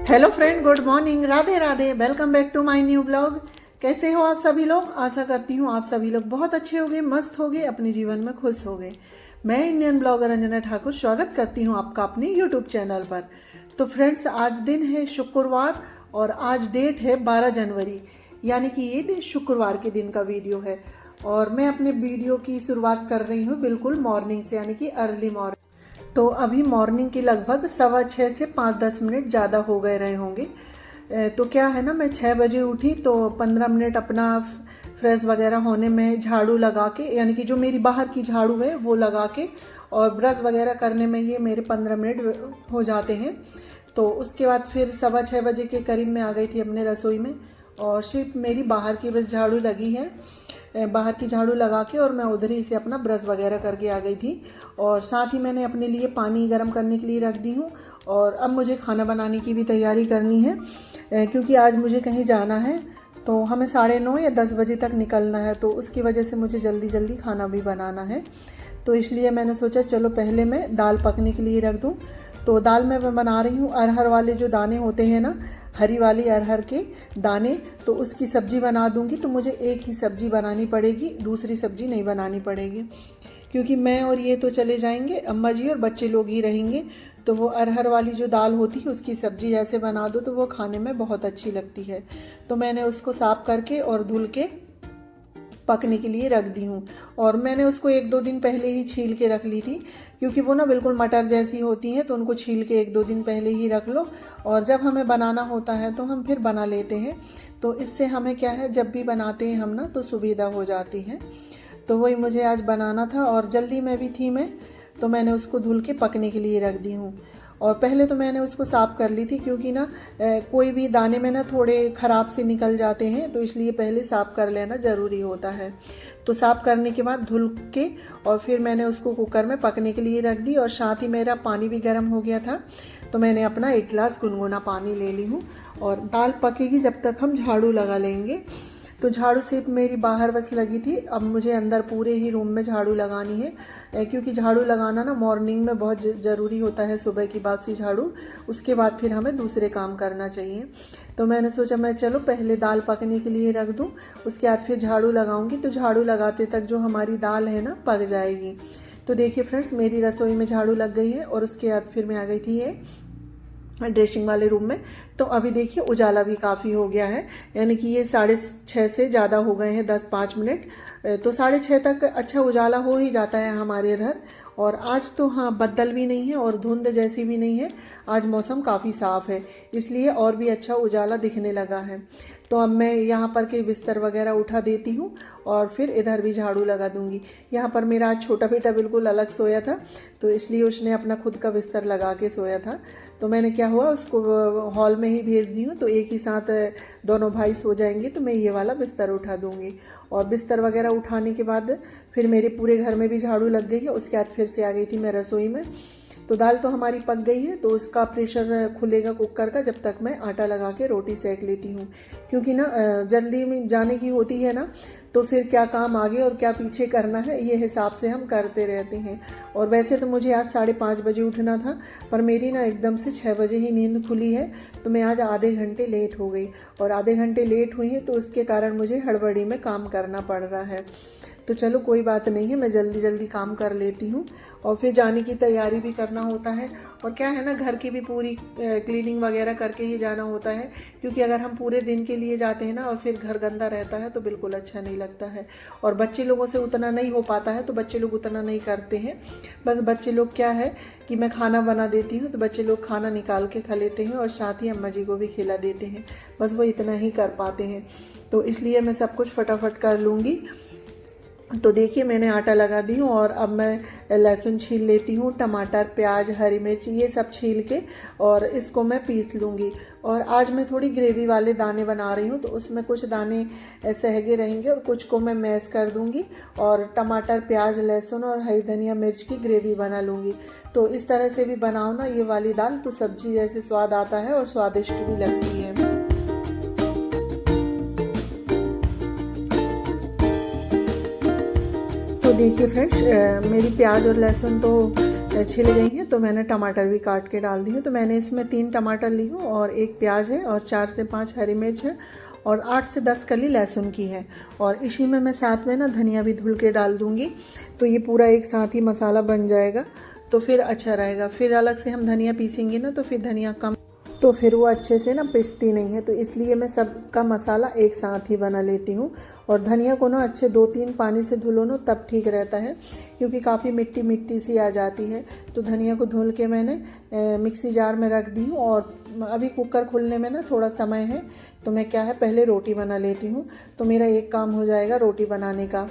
Hello friend, good morning, Radhe Radhe. Welcome back to my new blog. कैसे हो आप सभी लोग? आशा करती हूँ आप सभी लोग बहुत अच्छे होंगे, मस्त होंगे, अपने जीवन में खुश होंगे। मैं इंडियन ब्लॉगर अंजना ठाकुर स्वागत करती हूँ आपका अपने यूट्यूब चैनल पर। तो फ्रेंड्स, आज दिन है शुक्रवार और आज डेट है 12 जनवरी, यानी कि ये दिन शुक्रवार के दिन का वीडियो है। और मैं अपने वीडियो की शुरुआत कर रही हूँ बिल्कुल मॉर्निंग से, यानी कि अर्ली मॉर्निंग। तो अभी मॉर्निंग की लगभग 6:15 से 5-10 मिनट ज़्यादा हो गए रहे होंगे। तो क्या है ना, मैं 6 बजे उठी तो 15 मिनट अपना फ्रेश वगैरह होने में, झाड़ू लगा के, यानी कि जो मेरी बाहर की झाड़ू है वो लगा के और ब्रश वगैरह करने में ये मेरे 15 मिनट हो जाते हैं। तो उसके बाद फिर 6:15 बजे के करीब में आ गई थी अपने रसोई में, और सिर्फ मेरी बाहर की बस झाड़ू लगी है। बाहर की झाड़ू लगा के और मैं उधर ही से अपना ब्रश वगैरह करके आ गई थी। और साथ ही मैंने अपने लिए पानी गर्म करने के लिए रख दी हूँ। और अब मुझे खाना बनाने की भी तैयारी करनी है, क्योंकि आज मुझे कहीं जाना है। तो हमें 9:30 या 10 बजे तक निकलना है, तो उसकी वजह से मुझे जल्दी जल्दी खाना भी बनाना है। तो इसलिए मैंने सोचा चलो पहले मैं दाल पकने के लिए रख दूँ। तो दाल में मैं बना रही हूँ अरहर वाले जो दाने होते हैं ना, हरी वाली अरहर के दाने, तो उसकी सब्ज़ी बना दूँगी। तो मुझे एक ही सब्ज़ी बनानी पड़ेगी, दूसरी सब्ज़ी नहीं बनानी पड़ेगी, क्योंकि मैं और ये तो चले जाएंगे, अम्मा जी और बच्चे लोग ही रहेंगे। तो वो अरहर वाली जो दाल होती है उसकी सब्ज़ी ऐसे बना दो तो वो खाने में बहुत अच्छी लगती है। तो मैंने उसको साफ़ करके और धुल के पकने के लिए रख दी हूँ। और मैंने उसको 1-2 दिन पहले ही छील के रख ली थी, क्योंकि वो ना बिल्कुल मटर जैसी होती हैं, तो उनको छील के 1-2 दिन पहले ही रख लो, और जब हमें बनाना होता है तो हम फिर बना लेते हैं। तो इससे हमें क्या है, जब भी बनाते हैं हम ना तो सुविधा हो जाती है। तो वही मुझे आज बनाना था और जल्दी में भी थी मैं, तो मैंने उसको धुल के पकने के लिए रख दी हूँ। और पहले तो मैंने उसको साफ़ कर ली थी, क्योंकि ना कोई भी दाने में ना थोड़े ख़राब से निकल जाते हैं, तो इसलिए पहले साफ़ कर लेना ज़रूरी होता है। तो साफ़ करने के बाद धुल के और फिर मैंने उसको कुकर में पकने के लिए रख दी। और साथ ही मेरा पानी भी गर्म हो गया था, तो मैंने अपना 1 गिलास गुनगुना पानी ले ली हूँ। और दाल पकेगी जब तक हम झाड़ू लगा लेंगे। तो झाड़ू सिर्फ मेरी बाहर बस लगी थी, अब मुझे अंदर पूरे ही रूम में झाड़ू लगानी है, क्योंकि झाड़ू लगाना ना मॉर्निंग में बहुत ज़रूरी होता है। सुबह की बासी झाड़ू, उसके बाद फिर हमें दूसरे काम करना चाहिए। तो मैंने सोचा मैं चलो पहले दाल पकने के लिए रख दूं, उसके बाद फिर झाड़ू लगाऊंगी। तो झाड़ू लगाते तक जो हमारी दाल है ना पक जाएगी। तो देखिए फ्रेंड्स, मेरी रसोई में झाड़ू लग गई है और उसके बाद फिर मैं आ गई थी ये ड्रेसिंग वाले रूम में। तो अभी देखिए उजाला भी काफ़ी हो गया है, यानी कि ये 6:30 से ज़्यादा हो गए हैं, 10-5 मिनट। तो 6:30 तक अच्छा उजाला हो ही जाता है हमारे इधर। और आज तो हाँ, बदल भी नहीं है और धुंध जैसी भी नहीं है, आज मौसम काफ़ी साफ़ है, इसलिए और भी अच्छा उजाला दिखने लगा है। तो अब मैं यहाँ पर के बिस्तर वगैरह उठा देती हूँ और फिर इधर भी झाड़ू लगा दूँगी। यहाँ पर मेरा आज छोटा बेटा बिल्कुल अलग सोया था, तो इसलिए उसने अपना खुद का बिस्तर लगा के सोया था। तो मैंने क्या हुआ, उसको हॉल में ही भेज दी हूँ, तो एक ही साथ दोनों भाई सो जाएंगे, तो मैं ये वाला बिस्तर उठा दूँगी। और बिस्तर वगैरह उठाने के बाद फिर मेरे पूरे घर में भी झाड़ू लग गई है। उसके बाद फिर से आ गई थी मैं रसोई में। तो दाल तो हमारी पक गई है, तो उसका प्रेशर खुलेगा कुकर का, जब तक मैं आटा लगा के रोटी सेक लेती हूँ। क्योंकि ना जल्दी में जाने की होती है ना, तो फिर क्या काम आगे और क्या पीछे करना है ये हिसाब से हम करते रहते हैं। और वैसे तो मुझे आज 5:30 बजे उठना था, पर मेरी ना एकदम से 6 बजे ही नींद खुली है, तो मैं आज आधे घंटे लेट हो गई। और आधे घंटे लेट हुई है तो उसके कारण मुझे हड़बड़ी में काम करना पड़ रहा है। तो चलो कोई बात नहीं है, मैं जल्दी जल्दी काम कर लेती हूँ। और फिर जाने की तैयारी भी करना होता है, और क्या है ना, घर की भी पूरी क्लीनिंग वगैरह करके ही जाना होता है, क्योंकि अगर हम पूरे दिन के लिए जाते हैं ना और फिर घर गंदा रहता है तो बिल्कुल अच्छा नहीं लगता है। और बच्चे लोगों से उतना नहीं हो पाता है, तो बच्चे लोग उतना नहीं करते हैं। बस बच्चे लोग क्या है कि मैं खाना बना देती हूँ तो बच्चे लोग खाना निकाल के खा लेते हैं, और साथ ही अम्मा जी को भी खिला देते हैं, बस वो इतना ही कर पाते हैं। तो इसलिए मैं सब कुछ फटाफट कर लूँगी। तो देखिए मैंने आटा लगा दी हूँ, और अब मैं लहसुन छील लेती हूँ, टमाटर, प्याज, हरी मिर्च ये सब छील के, और इसको मैं पीस लूँगी। और आज मैं थोड़ी ग्रेवी वाले दाने बना रही हूँ, तो उसमें कुछ दाने सहगे रहेंगे और कुछ को मैं मैश कर दूँगी, और टमाटर, प्याज, लहसुन और हरी धनिया मिर्च की ग्रेवी बना लूँगी। तो इस तरह से भी बनाओ ना ये वाली दाल, तो सब्जी जैसे स्वाद आता है और स्वादिष्ट भी लगती है। तो देखिए फ्रेंड्स, मेरी प्याज और लहसुन तो छिल गई हैं तो मैंने टमाटर भी काट के डाल दी हूँ। तो मैंने इसमें 3 टमाटर ली हूँ और 1 प्याज है और 4 से 5 हरी मिर्च है और 8 से 10 कली लहसुन की है। और इसी में मैं साथ में ना धनिया भी धुल के डाल दूँगी, तो ये पूरा एक साथ ही मसाला बन जाएगा, तो फिर अच्छा रहेगा। फिर अलग से हम धनिया पीसेंगे ना तो फिर धनिया कम, तो फिर वो अच्छे से ना पिसती नहीं है, तो इसलिए मैं सबका मसाला एक साथ ही बना लेती हूँ। और धनिया को ना अच्छे 2-3 पानी से धुलो ना तब ठीक रहता है, क्योंकि काफ़ी मिट्टी मिट्टी सी आ जाती है। तो धनिया को धुल के मैंने मिक्सी जार में रख दी हूँ। और अभी कुकर खुलने में ना थोड़ा समय है, तो मैं क्या है पहले रोटी बना लेती हूँ, तो मेरा एक काम हो जाएगा रोटी बनाने का।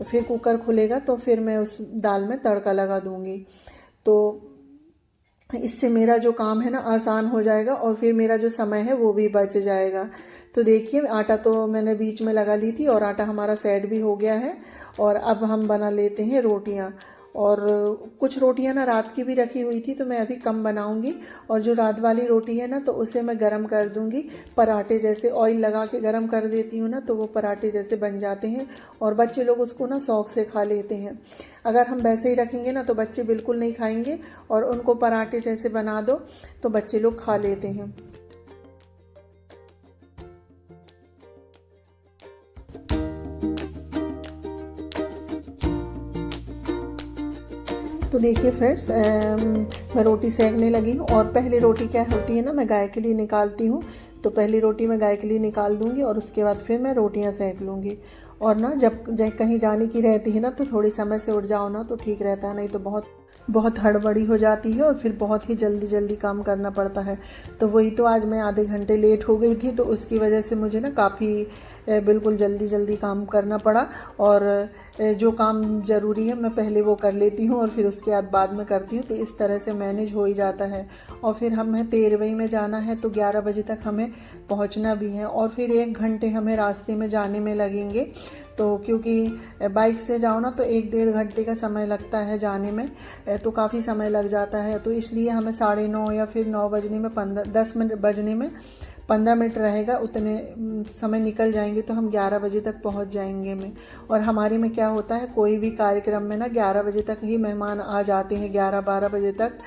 फिर कुकर खुलेगा तो फिर मैं उस दाल में तड़का लगा दूँगी, तो इससे मेरा जो काम है ना आसान हो जाएगा और फिर मेरा जो समय है वो भी बच जाएगा। तो देखिए आटा तो मैंने बीच में लगा ली थी और आटा हमारा सेट भी हो गया है। और अब हम बना लेते हैं रोटियां। और कुछ रोटियां ना रात की भी रखी हुई थी, तो मैं अभी कम बनाऊंगी। और जो रात वाली रोटी है ना तो उसे मैं गरम कर दूंगी, पराठे जैसे ऑयल लगा के गरम कर देती हूँ ना, तो वो पराठे जैसे बन जाते हैं और बच्चे लोग उसको ना शौक से खा लेते हैं। अगर हम वैसे ही रखेंगे ना तो बच्चे बिल्कुल नहीं खाएंगे, और उनको पराठे जैसे बना दो तो बच्चे लोग खा लेते हैं। तो देखिए फ्रेंड्स, मैं रोटी सेकने लगी हूँ। और पहली रोटी क्या होती है ना, मैं गाय के लिए निकालती हूँ, तो पहली रोटी मैं गाय के लिए निकाल दूँगी और उसके बाद फिर मैं रोटियाँ सेक लूँगी। और ना जब कहीं जाने की रहती है ना तो थोड़ी समय से उठ जाओ ना तो ठीक रहता है, नहीं तो बहुत हड़बड़ी हो जाती है और फिर बहुत ही जल्दी जल्दी काम करना पड़ता है। तो वही तो आज मैं आधे घंटे लेट हो गई थी, तो उसकी वजह से मुझे ना काफ़ी बिल्कुल जल्दी जल्दी काम करना पड़ा। और जो काम ज़रूरी है मैं पहले वो कर लेती हूँ और फिर उसके बाद में करती हूँ, तो इस तरह से मैनेज हो ही जाता है। और फिर हमें तेरवई में जाना है, तो 11 बजे तक हमें पहुँचना भी है और फिर 1 घंटे हमें रास्ते में जाने में लगेंगे। तो क्योंकि बाइक से जाओ ना तो 1-1.5 घंटे का समय लगता है जाने में, तो काफ़ी समय लग जाता है। तो इसलिए हमें 9:30 या फिर 9 बजने में 10 मिनट बजने में 15 मिनट रहेगा, उतने समय निकल जाएंगे तो हम 11 बजे तक पहुंच जाएंगे में। और हमारे में क्या होता है, कोई भी कार्यक्रम में ना 11 बजे तक ही मेहमान आ जाते हैं, 11-12 बजे तक,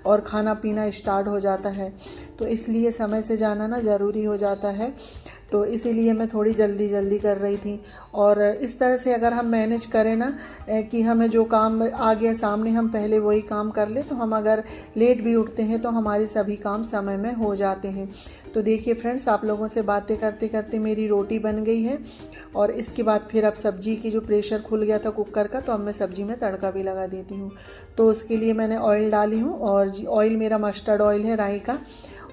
और खाना पीना स्टार्ट हो जाता है। तो इसलिए समय से जाना ना ज़रूरी हो जाता है, तो इसीलिए मैं थोड़ी जल्दी जल्दी कर रही थी। और इस तरह से अगर हम मैनेज करें ना कि हमें जो काम आ गया सामने हम पहले वही काम कर ले, तो हम अगर लेट भी उठते हैं तो हमारे सभी काम समय में हो जाते हैं। तो देखिए फ्रेंड्स, आप लोगों से बातें करते करते मेरी रोटी बन गई है। और इसके बाद फिर अब सब्जी की जो प्रेशर खुल गया था कुकर का, तो अब मैं सब्जी में तड़का भी लगा देती हूँ। तो उसके लिए मैंने ऑयल डाली हूँ, और ऑयल मेरा मस्टर्ड ऑयल है राई का।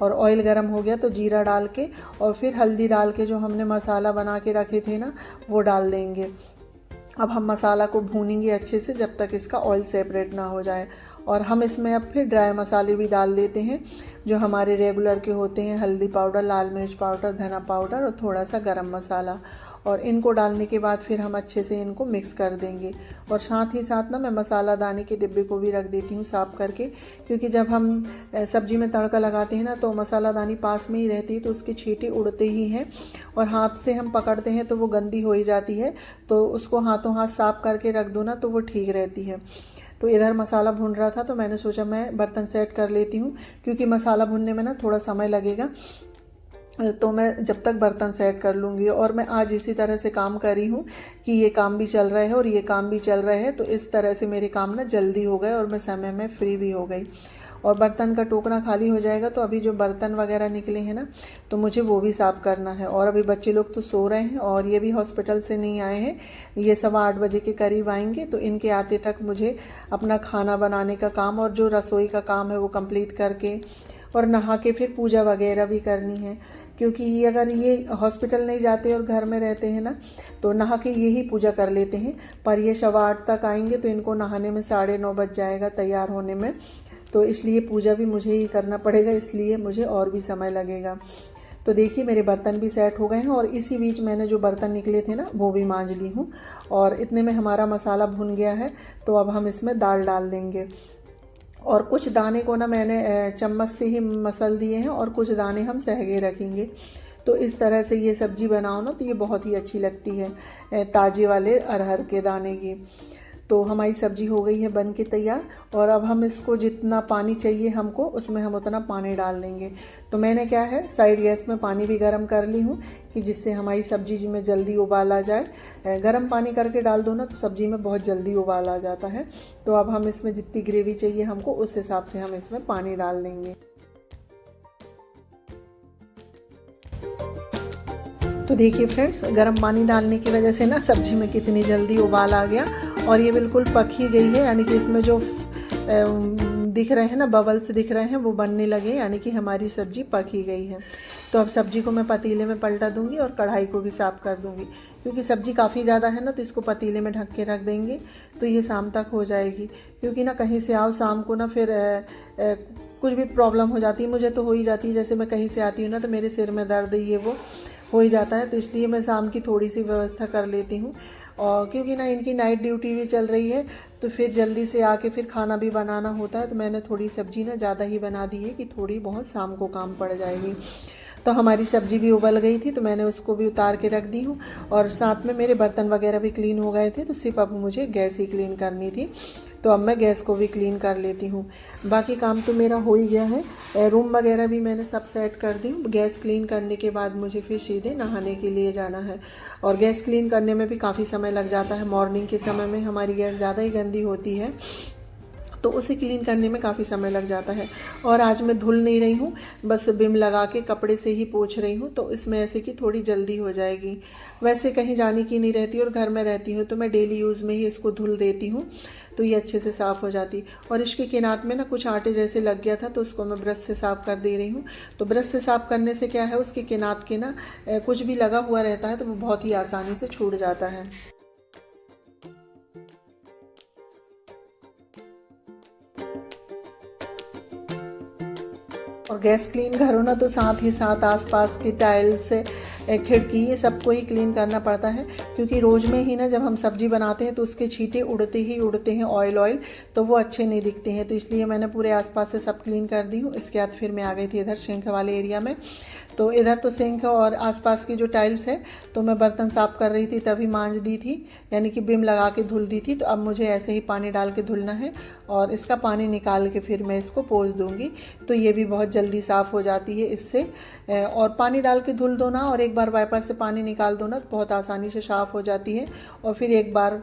और ऑयल गर्म हो गया तो जीरा डाल के और फिर हल्दी डाल के जो हमने मसाला बना के रखे थे ना वो डाल देंगे। अब हम मसाला को भूनेंगे अच्छे से जब तक इसका ऑयल सेपरेट ना हो जाए। और हम इसमें अब फिर ड्राई मसाले भी डाल देते हैं जो हमारे रेगुलर के होते हैं, हल्दी पाउडर, लाल मिर्च पाउडर, धना पाउडर और थोड़ा सा गरम मसाला। और इनको डालने के बाद फिर हम अच्छे से इनको मिक्स कर देंगे। और साथ ही साथ ना मैं मसाला दाने के डिब्बे को भी रख देती हूँ साफ़ करके, क्योंकि जब हम सब्जी में तड़का लगाते हैं ना तो मसाला दानी पास में ही रहती है, तो उसके छींटे उड़ते ही हैं और हाथ से हम पकड़ते हैं तो वो गंदी हो ही जाती है। तो उसको हाथों हाथ साफ़ करके रख दो ना तो वो ठीक रहती है। तो इधर मसाला भून रहा था तो मैंने सोचा मैं बर्तन सेट कर लेती हूँ, क्योंकि मसाला भूनने में ना थोड़ा समय लगेगा, तो मैं जब तक बर्तन सेट कर लूँगी। और मैं आज इसी तरह से काम कर रही हूँ कि ये काम भी चल रहा है और ये काम भी चल रहा है, तो इस तरह से मेरे काम ना जल्दी हो गए और मैं समय में फ्री भी हो गई। और बर्तन का टोकना खाली हो जाएगा तो अभी जो बर्तन वगैरह निकले हैं ना तो मुझे वो भी साफ़ करना है। और अभी बच्चे लोग तो सो रहे हैं और ये भी हॉस्पिटल से नहीं आए हैं, ये 8:15 बजे के करीब आएंगे, तो इनके आते तक मुझे अपना खाना बनाने का काम और जो रसोई का काम है वो कंप्लीट करके और नहा के फिर पूजा वगैरह भी करनी है। क्योंकि अगर ये हॉस्पिटल नहीं जाते और घर में रहते हैं ना तो नहा के यही पूजा कर लेते हैं, पर ये 8:15 तक आएंगे तो इनको नहाने में 9:30 बज जाएगा तैयार होने में, तो इसलिए पूजा भी मुझे ही करना पड़ेगा, इसलिए मुझे और भी समय लगेगा। तो देखिए मेरे बर्तन भी सेट हो गए हैं और इसी बीच मैंने जो बर्तन निकले थे ना वो भी मांज ली हूँ। और इतने में हमारा मसाला भुन गया है, तो अब हम इसमें दाल डाल देंगे। और कुछ दाने को ना मैंने चम्मच से ही मसल दिए हैं और कुछ दाने हम सहगे रखेंगे। तो इस तरह से ये सब्ज़ी बनाओ ना तो ये बहुत ही अच्छी लगती है, ताजे वाले अरहर के दाने की। तो हमारी सब्जी हो गई है बन के तैयार। और अब हम इसको जितना पानी चाहिए हमको उसमें हम उतना पानी डाल देंगे। तो मैंने क्या है साइड गैस में पानी भी गर्म कर ली हूँ कि जिससे हमारी सब्जी में जल्दी उबाल आ जाए। गर्म पानी करके डाल दो ना तो सब्जी में बहुत जल्दी उबाल आ जाता है। तो अब हम इसमें जितनी ग्रेवी चाहिए हमको उस हिसाब से हम इसमें पानी डाल देंगे। तो देखिए फ्रेंड्स, गर्म पानी डालने की वजह से ना सब्जी में कितनी जल्दी उबाल आ गया और ये बिल्कुल पक ही गई है। यानी कि इसमें जो दिख रहे हैं ना बबल्स दिख रहे हैं वो बनने लगे, यानी कि हमारी सब्जी पक ही गई है। तो अब सब्जी को मैं पतीले में पलटा दूंगी और कढ़ाई को भी साफ़ कर दूंगी, क्योंकि सब्जी काफ़ी ज़्यादा है ना तो इसको पतीले में ढक के रख देंगे तो ये शाम तक हो जाएगी। क्योंकि ना कहीं से आओ शाम को ना फिर कुछ भी प्रॉब्लम हो जाती है, मुझे तो हो ही जाती है। जैसे मैं कहीं से आती हूँ ना तो मेरे सिर में दर्द ये वो हो ही जाता है, तो इसलिए मैं शाम की थोड़ी सी व्यवस्था कर लेती हूँ। और क्योंकि ना इनकी नाइट ड्यूटी भी चल रही है तो फिर जल्दी से आके फिर खाना भी बनाना होता है, तो मैंने थोड़ी सब्जी ना ज़्यादा ही बना दी है कि थोड़ी बहुत शाम को काम पड़ जाएगी। तो हमारी सब्जी भी उबल गई थी तो मैंने उसको भी उतार के रख दी हूँ और साथ में मेरे बर्तन वगैरह भी क्लीन हो गए थे, तो सिर्फ अब मुझे गैस ही क्लीन करनी थी। तो अब मैं गैस को भी क्लीन कर लेती हूँ। बाकी काम तो मेरा हो ही गया है। रूम वगैरह भी मैंने सब सेट कर दी हूँ। गैस क्लीन करने के बाद मुझे फिर सीधे नहाने के लिए जाना है और गैस क्लीन करने में भी काफ़ी समय लग जाता है। मॉर्निंग के समय में हमारी गैस ज़्यादा ही गंदी होती है तो उसे क्लीन करने में काफ़ी समय लग जाता है। और आज मैं धुल नहीं रही हूँ, बस बिम लगा के कपड़े से ही पोंछ रही हूँ, तो इसमें ऐसे कि थोड़ी जल्दी हो जाएगी। वैसे कहीं जाने की नहीं रहती और घर में रहती हूँ तो मैं डेली यूज़ में ही इसको धुल देती हूँ तो ये अच्छे से साफ़ हो जाती। और इसके किनार में ना कुछ आटे जैसे लग गया था तो उसको मैं ब्रश से साफ़ कर दे रही हूँ। तो ब्रश से साफ़ करने से क्या है उसके किनार के ना कुछ भी लगा हुआ रहता है तो वो बहुत ही आसानी से छूट जाता है। और गैस क्लीन करो ना तो साथ ही साथ आसपास की टाइल्स खिड़की ये सबको ही क्लीन करना पड़ता है, क्योंकि रोज़ में ही ना जब हम सब्जी बनाते हैं तो उसके छींटे उड़ते ही उड़ते हैं ऑयल तो वो अच्छे नहीं दिखते हैं। तो इसलिए मैंने पूरे आसपास से सब क्लीन कर दी हूँ। इसके बाद फिर मैं आ गई थी इधर सिंक वाले एरिया में। तो इधर तो सिंक और आसपास की जो टाइल्स है तो मैं बर्तन साफ़ कर रही थी तभी मांज दी थी, यानी कि बिम लगा के धुल दी थी। तो अब मुझे ऐसे ही पानी डाल के धुलना है और इसका पानी निकाल के फिर मैं इसको पोंछ दूंगी तो ये भी बहुत जल्दी साफ़ हो जाती है इससे। और पानी डाल के धुल दो ना और एक बार वाइपर से पानी निकाल दो ना तो बहुत आसानी से साफ़ हो जाती है। और फिर एक बार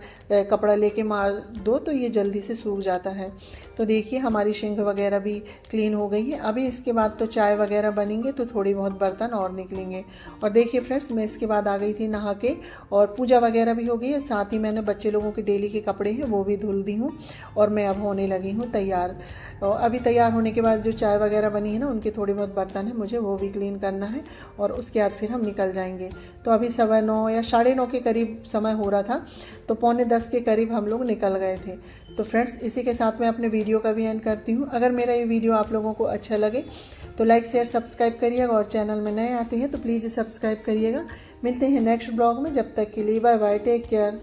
कपड़ा लेके मार दो तो ये जल्दी से सूख जाता है। तो देखिए हमारी सिंक वगैरह भी क्लीन हो गई है। अभी इसके बाद तो चाय वगैरह बनेंगे तो थोड़ी बहुत बर्तन और निकलेंगे। और देखिए फ्रेंड्स, मैं इसके बाद आ गई थी नहा के और पूजा वगैरह भी हो गई है। साथ ही मैंने बच्चे लोगों के डेली के कपड़े हैं वो भी धुल दी हूँ और मैं अब होने लगी हूँ तैयार। और अभी तैयार होने के बाद जो चाय वगैरह बनी है ना उनके थोड़े बहुत बर्तन हैं, मुझे वो भी क्लीन करना है और उसके बाद फिर हम निकल जाएंगे। तो अभी 9:15 या 9:30 के करीब समय हो रहा था तो 9:45 के करीब हम लोग निकल गए थे। तो फ्रेंड्स, इसी के साथ मैं अपने वीडियो का भी एंड करती हूँ। अगर मेरा ये वीडियो आप लोगों को अच्छा लगे तो लाइक शेयर सब्सक्राइब करिएगा और चैनल में नए आते हैं तो प्लीज़ सब्सक्राइब करिएगा। मिलते हैं नेक्स्ट ब्लॉग में, जब तक के लिए बाय बाय, टेक केयर।